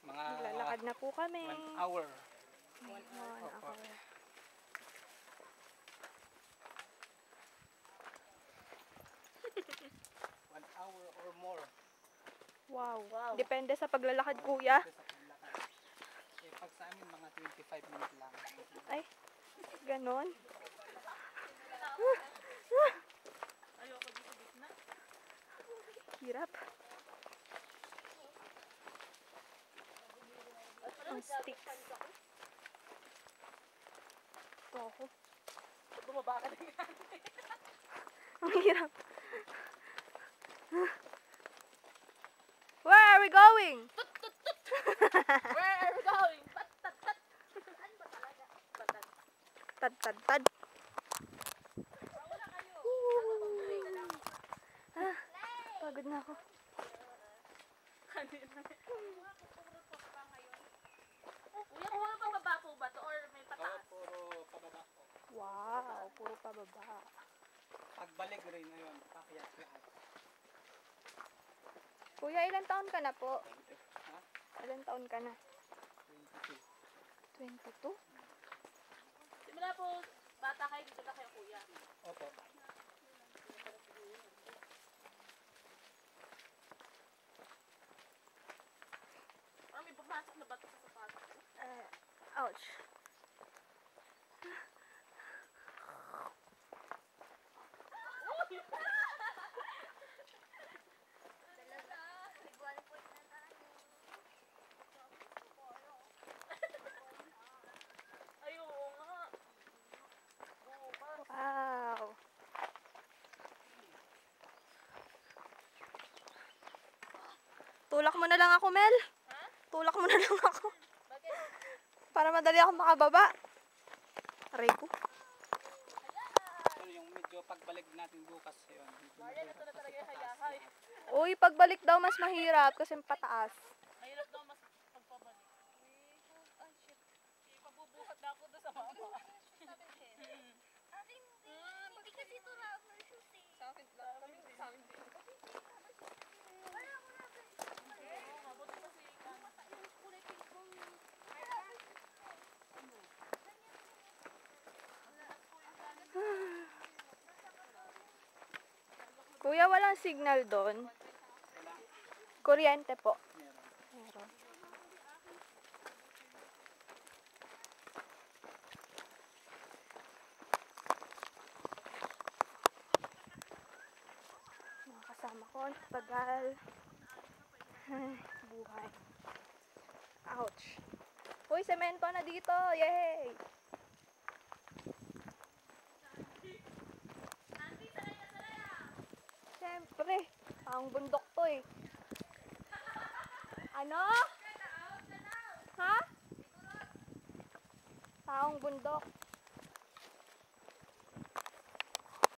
Maglalakad na po kami. 1 hour. 1 hour. 1 hour or more. Wow. Depende sa paglalakad, kuya. Sa paglakad. Eh, pag sa amin, mga 25 minutes lang. Ay, ganon. Ayoko dito gitna. Hirap. Ang sticks. Ito ako. Bumaba ka na yan. Ang hirap. Where are we going? Where are we going? Pat. Saan ba talaga? Patan. Tad. Wala kayo. Pagod na ako. Kanina. Kuya, kuha pa baba po ba to or may pataas? Puro pababa po. Wow, puro pababa. Pagbalik rin na yun, pakyat lahat. Kuya, ilang taon ka na po? Ha? Ilang taon ka na? 22. 22? Simula po, bata kayo dito na kayo kuya. Opo. Parang may pumasok na bato sa sapatos ko. Ouch. Ay, oo nga. Bukas. Wow. Tulak mo na lang ako, Mel. Ha? Tulak mo na lang ako. Bakit? Para madali ako makababa. Aray ko. Yun yung medyo pagbalik natin bukas yun. Maria, ito na talaga yung hayahay. Uy, pagbalik daw mas mahirap kasi pataas. Mahirap daw mas pagpabalik. Ay, shit. Ipabubuhat na ako doon sa mama. Hindi kasi ito rubber shoes eh. Sa akin din. Sa akin din. Wala ko rubber shoes. Oo, mabuti kasi ikaw. Yung kulay pink bong Kuya, walang signal doon. Kuryente po. Meron. Mga kasama ko, tagal. Ay, buhay. Ouch. Uy, semento na dito. Yay! Siyempre, ang bundok to eh. Ano? Ha? Taong bundok.